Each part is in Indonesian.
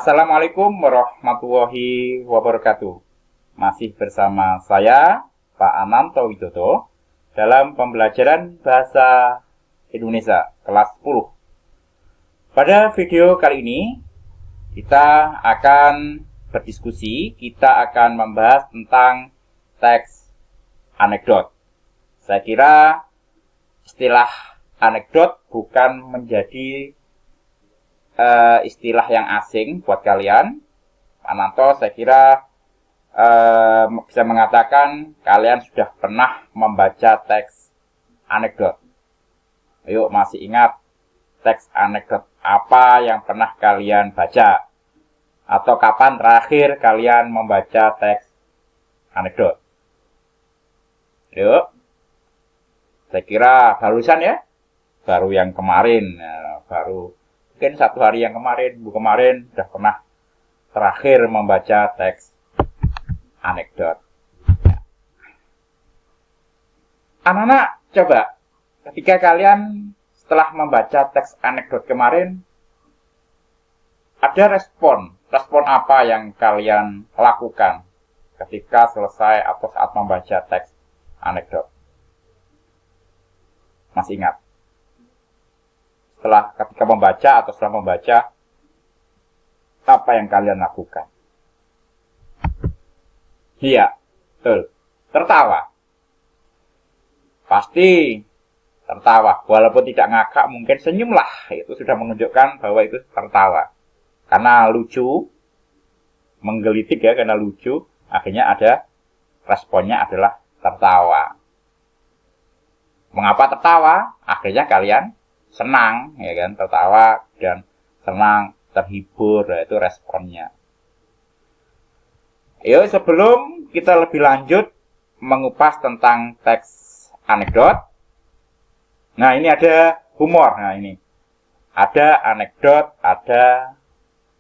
Assalamualaikum warahmatullahi wabarakatuh. Masih bersama saya, Pak Ananto Widodo, dalam pembelajaran Bahasa Indonesia kelas 10. Pada video kali ini, kita akan berdiskusi, kita akan membahas tentang teks anekdot. Saya kira istilah anekdot bukan menjadi istilah yang asing buat kalian. Pak Ananto saya kira bisa mengatakan kalian sudah pernah membaca teks anekdot. Ayo, masih ingat teks anekdot apa yang pernah kalian baca? Atau kapan terakhir kalian membaca teks anekdot? Yuk, saya kira barusan ya, baru yang kemarin, baru mungkin 1 hari yang kemarin, sudah pernah terakhir membaca teks anekdot. Anak-anak, coba ketika kalian setelah membaca teks anekdot kemarin, ada respon apa yang kalian lakukan ketika selesai atau saat membaca teks anekdot? Masih ingat? Ketika membaca atau setelah membaca, apa yang kalian lakukan? Iya, betul. Tertawa. Pasti tertawa. Walaupun tidak ngakak, mungkin senyumlah. Itu sudah menunjukkan bahwa itu tertawa. Karena lucu, menggelitik ya, karena lucu, akhirnya ada responnya adalah tertawa. Mengapa tertawa? Akhirnya kalian senang, ya kan, tertawa dan senang, terhibur, itu responnya. Yuk, sebelum kita lebih lanjut mengupas tentang teks anekdot, nah ini ada humor. Nah ini ada anekdot, ada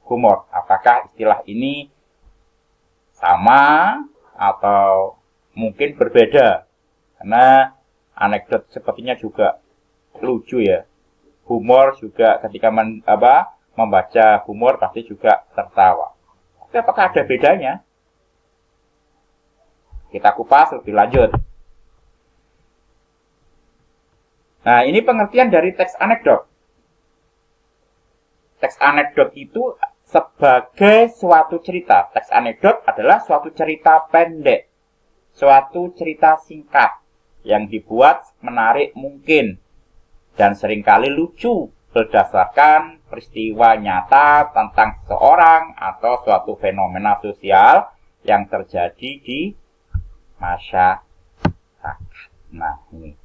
humor. Apakah istilah ini sama atau mungkin berbeda? Karena anekdot sepertinya juga lucu ya. Humor juga ketika membaca humor pasti juga tertawa. Tapi apakah ada bedanya? Kita kupas lebih lanjut. Nah, ini pengertian dari teks anekdot. Teks anekdot itu sebagai suatu cerita. Teks anekdot adalah suatu cerita pendek, suatu cerita singkat yang dibuat menarik mungkin dan seringkali lucu berdasarkan peristiwa nyata tentang seseorang atau suatu fenomena sosial yang terjadi di masyarakat. Nah, ini.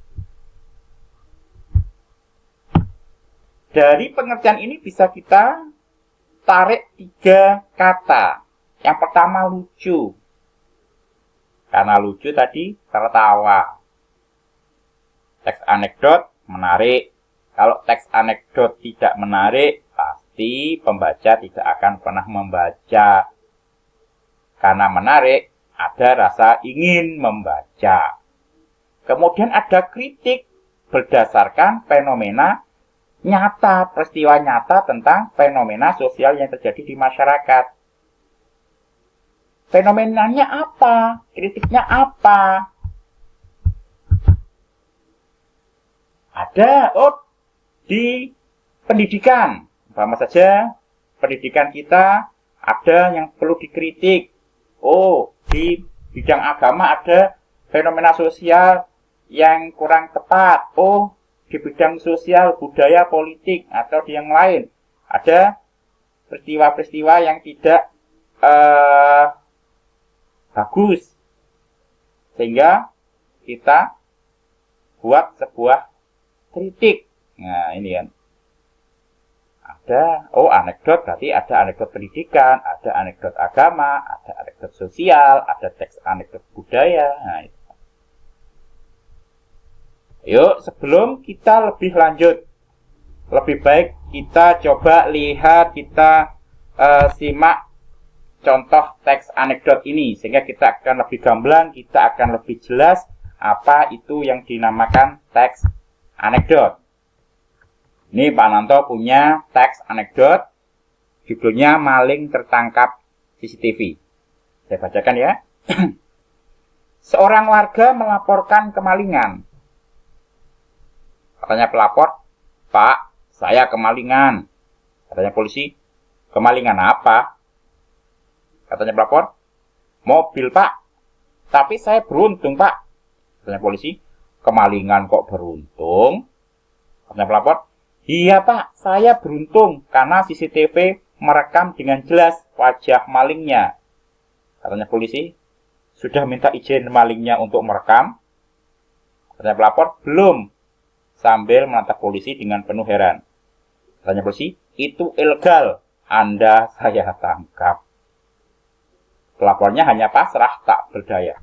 Dari pengertian ini bisa kita tarik 3 kata. Yang pertama lucu. Karena lucu tadi tertawa. Teks anekdot menarik. Kalau teks anekdot tidak menarik, pasti pembaca tidak akan pernah membaca. Karena menarik, ada rasa ingin membaca. Kemudian ada kritik berdasarkan fenomena nyata, peristiwa nyata tentang fenomena sosial yang terjadi di masyarakat. Fenomenanya apa? Kritiknya apa? Ada di pendidikan. Sama saja pendidikan kita ada yang perlu dikritik. Di bidang agama ada fenomena sosial yang kurang tepat. Di bidang sosial, budaya, politik, atau di yang lain ada peristiwa-peristiwa yang tidak bagus. Sehingga kita buat sebuah kritik. Nah, ini kan. Ada, anekdot berarti ada anekdot pendidikan, ada anekdot agama, ada anekdot sosial, ada teks anekdot budaya. Nah, itu. Yuk, sebelum kita lebih lanjut, lebih baik kita coba lihat, kita simak contoh teks anekdot ini, sehingga kita akan lebih gamblang, kita akan lebih jelas apa itu yang dinamakan teks anekdot. Ini Pak Ananto punya teks anekdot Judulnya Maling Tertangkap CCTV. Saya bacakan ya. Seorang warga melaporkan kemalingan. Katanya pelapor, "Pak, saya kemalingan." Katanya polisi, "Kemalingan apa?" Katanya pelapor, "Mobil, Pak. Tapi saya beruntung, Pak." Katanya polisi, "Kemalingan kok beruntung?" Katanya pelapor, "Iya, Pak, saya beruntung karena CCTV merekam dengan jelas wajah malingnya." Katanya polisi, "Sudah minta izin malingnya untuk merekam?" Katanya pelapor, "Belum." Sambil menatap polisi dengan penuh heran. Katanya polisi, "Itu ilegal. Anda saya tangkap." Pelapornya hanya pasrah, tak berdaya.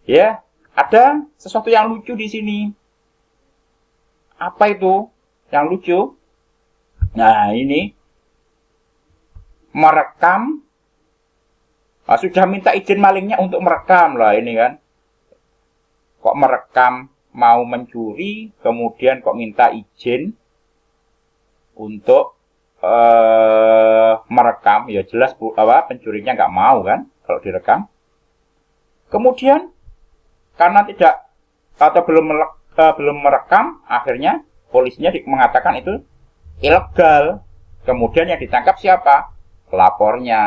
Ya, ada sesuatu yang lucu di sini. Apa itu yang lucu? Nah, ini merekam. Sudah minta izin malingnya untuk merekam lah ini kan. Kok merekam mau mencuri, kemudian kok minta izin untuk merekam, ya jelas pencurinya nggak mau kan kalau direkam. Kemudian karena tidak atau belum merekam, akhirnya polisinya mengatakan itu ilegal. Kemudian yang ditangkap siapa? Pelapornya.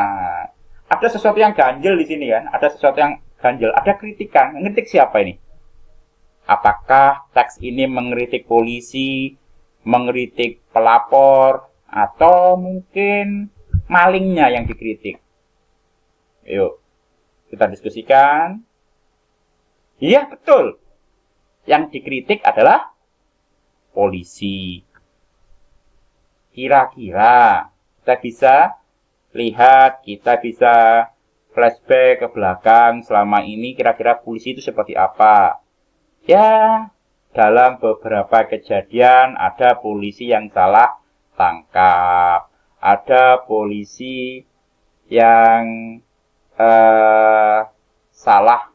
Ada sesuatu yang ganjil di sini kan? Ada sesuatu yang ganjil. Ada kritikan. Ngeritik siapa ini? Apakah teks ini mengkritik polisi, mengkritik pelapor, atau mungkin malingnya yang dikritik? Yuk, kita diskusikan. Iya, betul. Yang dikritik adalah polisi. Kira-kira kita bisa lihat, kita bisa flashback ke belakang selama ini, kira-kira polisi itu seperti apa? Ya, dalam beberapa kejadian ada polisi yang salah tangkap, ada polisi yang salah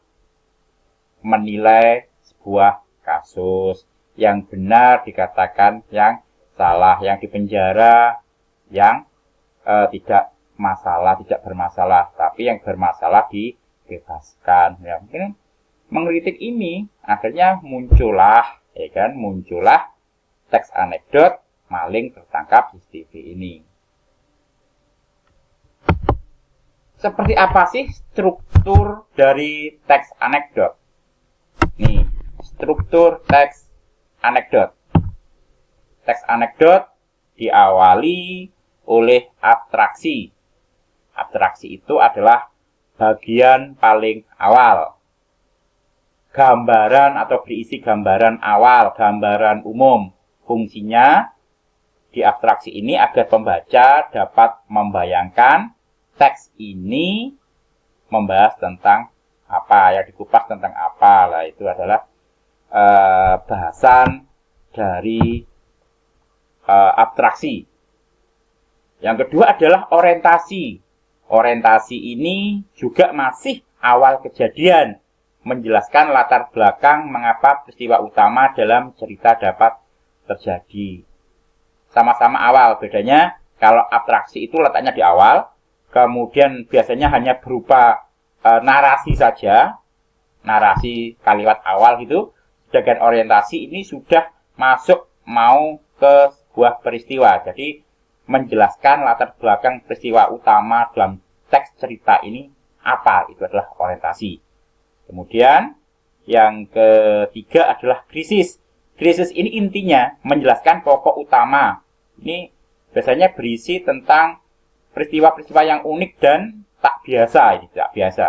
menilai sebuah kasus, yang benar dikatakan yang salah, yang dipenjara yang tidak bermasalah, tapi yang bermasalah dibebaskan. Ya, mungkin mengkritik ini akhirnya muncullah teks anekdot maling tertangkap CCTV ini. Seperti apa sih struktur dari teks anekdot? Nih, struktur teks anekdot. Teks anekdot diawali oleh abstraksi. Abstraksi itu adalah bagian paling awal. Gambaran atau berisi gambaran awal, gambaran umum. Fungsinya di abstraksi ini agar pembaca dapat membayangkan teks ini membahas tentang apa, yang dikupas tentang apa. Lah itu adalah bahasan dari abstraksi. Yang kedua adalah orientasi. Orientasi ini juga masih awal kejadian, menjelaskan latar belakang mengapa peristiwa utama dalam cerita dapat terjadi. Sama-sama awal, bedanya kalau abstraksi itu letaknya di awal, kemudian biasanya hanya berupa narasi saja, narasi kalimat awal gitu. Sedangkan orientasi ini sudah masuk mau ke sebuah peristiwa. Jadi menjelaskan latar belakang peristiwa utama dalam teks cerita ini apa, itu adalah orientasi. Kemudian yang ketiga adalah krisis. Krisis ini intinya menjelaskan pokok utama. Ini biasanya berisi tentang peristiwa-peristiwa yang unik dan tak biasa. Ini tidak biasa.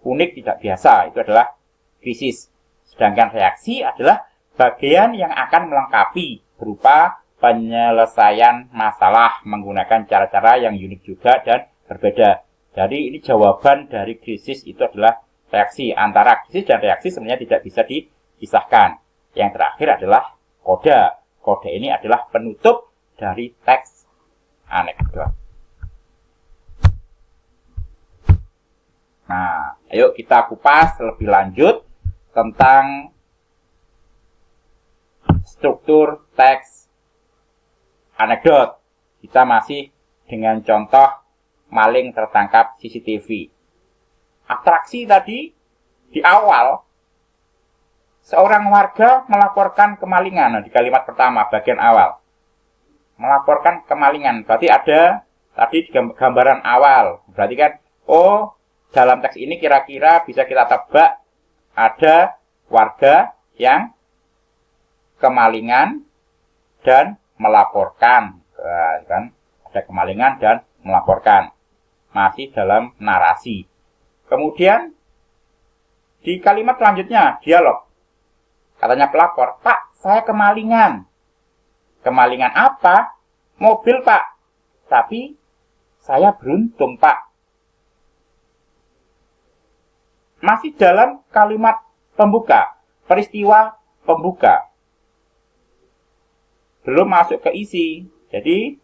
Unik tidak biasa, itu adalah krisis. Sedangkan reaksi adalah bagian yang akan melengkapi berupa penyelesaian masalah menggunakan cara-cara yang unik juga dan berbeda. Jadi ini jawaban dari krisis itu adalah reaksi. Antara krisis dan reaksi sebenarnya tidak bisa dipisahkan. Yang terakhir adalah kode. Kode ini adalah penutup dari teks anekdot. Nah, ayo kita kupas lebih lanjut tentang struktur teks anekdot. Kita masih dengan contoh maling tertangkap CCTV. Abstraksi tadi di awal, seorang warga melaporkan kemalingan. Nah, di kalimat pertama, bagian awal. Melaporkan kemalingan. Berarti ada tadi gambaran awal. Berarti kan, oh, dalam teks ini kira-kira bisa kita tebak ada warga yang kemalingan dan melaporkan. Nah, kan, ada kemalingan dan melaporkan. Masih dalam narasi. Kemudian, di kalimat selanjutnya, dialog. Katanya pelapor, Pak, saya kemalingan. Kemalingan apa? Mobil, Pak. Tapi, saya beruntung, Pak. Masih dalam kalimat pembuka, peristiwa pembuka. Belum masuk ke isi. Jadi,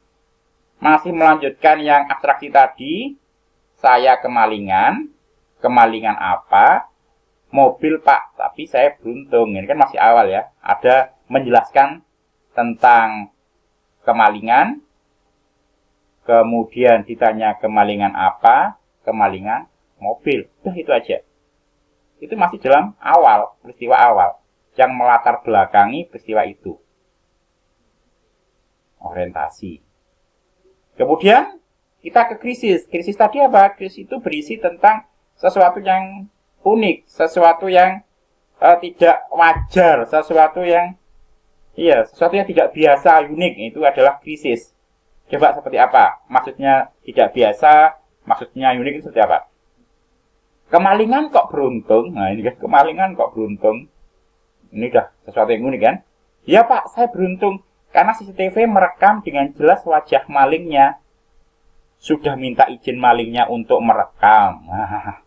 masih melanjutkan yang abstraksi tadi. Saya kemalingan. Kemalingan apa? Mobil, Pak. Tapi saya beruntung. Ini kan masih awal ya. Ada menjelaskan tentang kemalingan. Kemudian ditanya kemalingan apa? Kemalingan mobil. Udah itu aja. Itu masih dalam awal, peristiwa awal. Yang melatar belakangi peristiwa itu. Orientasi. Kemudian kita ke krisis. Krisis tadi apa? Krisis itu berisi tentang sesuatu yang unik, sesuatu yang tidak wajar, sesuatu yang tidak biasa, unik. Itu adalah krisis. Coba seperti apa? Maksudnya tidak biasa, maksudnya unik itu seperti apa? Kemalingan kok beruntung? Nah, ini kan kemalingan kok beruntung. Ini udah sesuatu yang unik kan? Ya, Pak, saya beruntung. Karena CCTV merekam dengan jelas wajah malingnya. Sudah minta izin malingnya untuk merekam. Nah,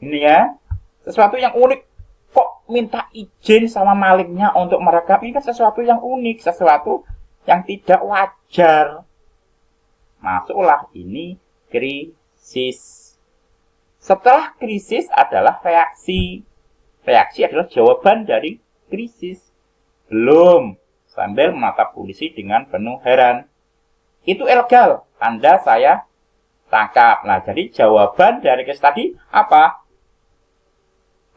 ini ya. Sesuatu yang unik. Kok minta izin sama malingnya untuk merekam? Ini kan sesuatu yang unik. Sesuatu yang tidak wajar. Masuklah ini krisis. Setelah krisis adalah reaksi. Reaksi adalah jawaban dari krisis. Belum. Sambil menatap polisi dengan penuh heran. Itu ilegal. Anda saya tangkap. Nah, jadi jawaban dari krisis tadi apa?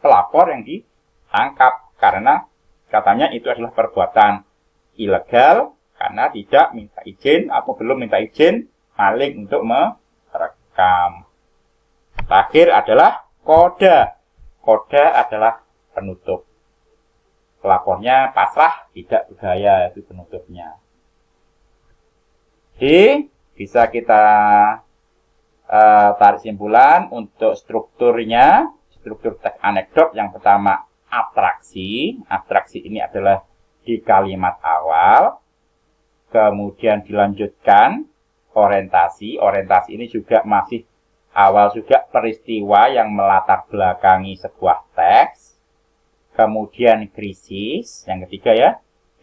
Pelapor yang ditangkap. Karena katanya itu adalah perbuatan ilegal. Karena tidak minta izin atau belum minta izin maling untuk merekam. Terakhir adalah koda. Koda adalah penutup. Pelapornya pasrah, tidak berdaya, itu penutupnya. Jadi, bisa kita tarik simpulan untuk strukturnya. Struktur teks anekdot yang pertama abstraksi. Abstraksi ini adalah di kalimat awal. Kemudian dilanjutkan orientasi. Orientasi ini juga masih awal juga peristiwa yang melatar belakangi sebuah teks. Kemudian krisis. Yang ketiga ya.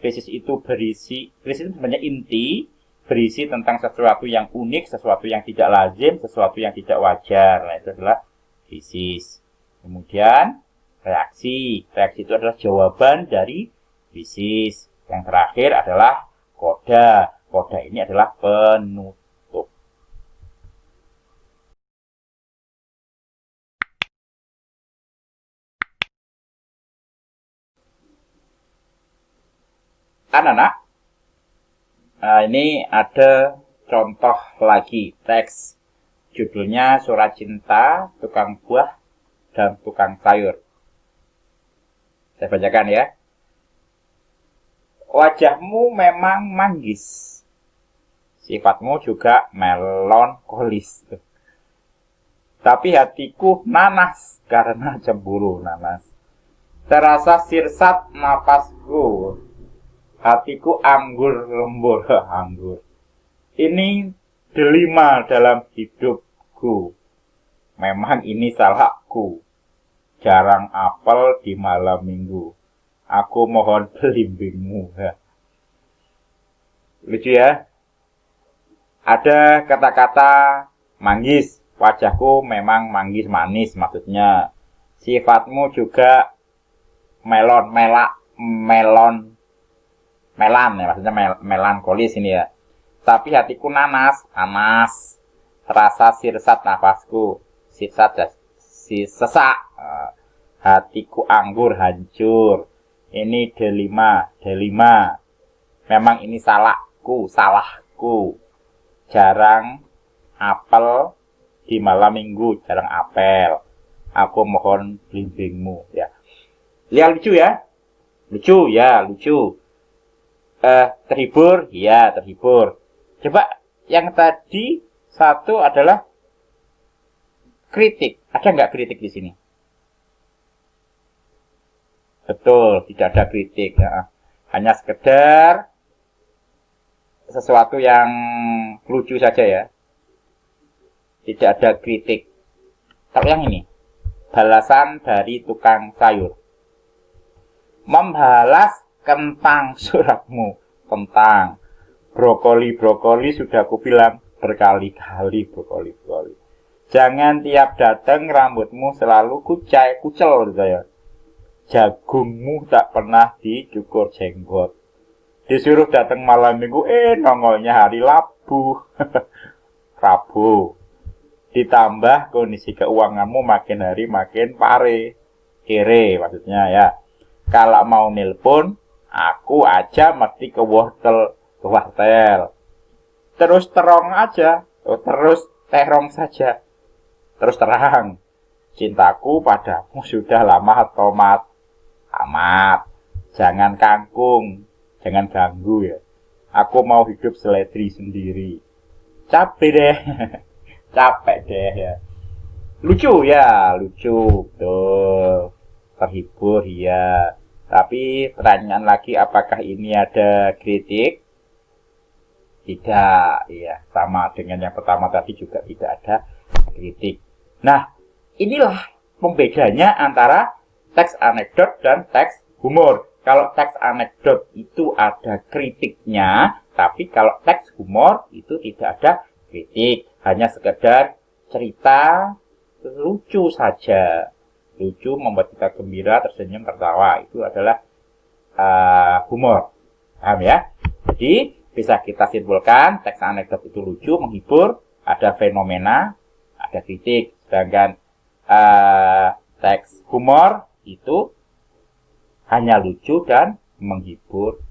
Krisis itu krisis itu sebenarnya inti. Berisi tentang sesuatu yang unik, sesuatu yang tidak lazim, sesuatu yang tidak wajar. Nah, itu adalah krisis. Kemudian reaksi. Reaksi itu adalah jawaban dari krisis. Yang terakhir adalah koda. Koda ini adalah penutup. Anak-anak, nah ini ada contoh lagi teks. Judulnya Surat Cinta, Tukang Buah, dan Tukang Sayur. Saya bacakan ya. Wajahmu memang manggis. Sifatmu juga melankolis. Tapi hatiku nanas karena cemburu nanas. Terasa sirsat napasku. Hatiku anggur lembur, anggur. Ini delima dalam hidupku. Memang ini salahku. Jarang apel di malam minggu. Aku mohon belimbingmu. Lucu ya. Ada kata-kata manggis. Wajahku memang manggis manis maksudnya. Sifatmu juga melan ya, maksudnya melankolis ini ya. Tapi hatiku nanas, panas. Terasa sirsat nafasku, sirsat si sesak. Hatiku anggur, hancur. Ini delima. Memang ini salahku. Jarang apel di malam minggu, jarang apel. Aku mohon blimbingmu, ya. Lihat lucu ya? Lucu. Terhibur? Ya, terhibur. Coba yang tadi satu adalah kritik. Ada nggak kritik di sini? Betul, tidak ada kritik. Ya. Hanya sekedar sesuatu yang lucu saja ya. Tidak ada kritik. Kalau yang ini, balasan dari tukang sayur. Membalas kentang suratmu. Kentang. Brokoli sudah aku bilang berkali-kali brokoli. Jangan tiap datang rambutmu selalu kucel gitu ya. Jagungmu tak pernah dicukur jenggot. Disuruh datang malam minggu, nongolnya hari Rabu. Ditambah kondisi keuanganmu makin hari makin kere maksudnya ya. Kalau mau nelpon, aku aja mesti ke wartel. Terus terong aja, terus terong saja. Terus terang, cintaku padamu sudah lama amat. Jangan kangkung, jangan ganggu ya. Aku mau hidup seledri sendiri. Capek deh ya. Lucu, betul. Terhibur ya. Tapi pertanyaan lagi, apakah ini ada kritik? Tidak, ya. Sama dengan yang pertama tadi juga tidak ada kritik. Nah, inilah pembedanya antara teks anekdot dan teks humor. Kalau teks anekdot itu ada kritiknya, tapi kalau teks humor itu tidak ada kritik. Hanya sekedar cerita lucu saja. Lucu, membuat kita gembira, tersenyum, tertawa. Itu adalah humor. Paham ya? Jadi, bisa kita simpulkan teks anekdot itu lucu, menghibur, ada fenomena, ada kritik. Sedangkan teks humor itu hanya lucu dan menghibur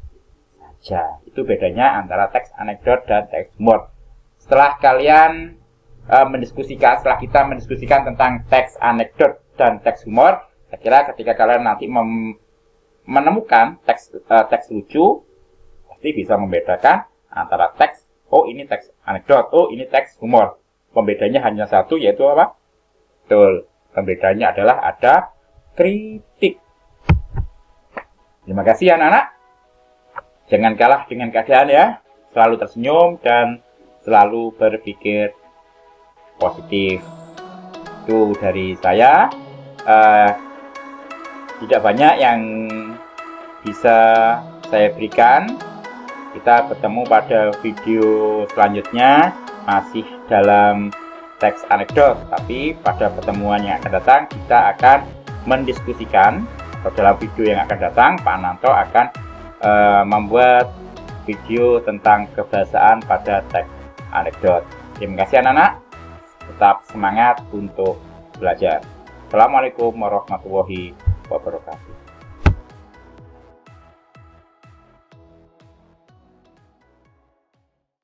saja. Itu bedanya antara teks anekdot dan teks humor. Setelah kalian setelah kita mendiskusikan tentang teks anekdot dan teks humor, saya kira ketika kalian nanti menemukan teks lucu, pasti bisa membedakan antara teks, oh ini teks anekdot, oh ini teks humor. Pembedanya hanya satu, yaitu apa? Betul, pembedanya adalah ada kritik. Terima kasih anak-anak. Jangan kalah dengan keadaan ya. Selalu tersenyum dan selalu berpikir positif. Itu dari saya. Tidak banyak yang bisa saya berikan. Kita bertemu pada video selanjutnya, masih dalam teks anekdot, tapi pada pertemuan yang akan datang kita akan mendiskusikan, atau dalam video yang akan datang Pak Nanto akan membuat video tentang kebahasaan pada teks anekdot. Terima kasih anak-anak, tetap semangat untuk belajar. Assalamualaikum warahmatullahi wabarakatuh.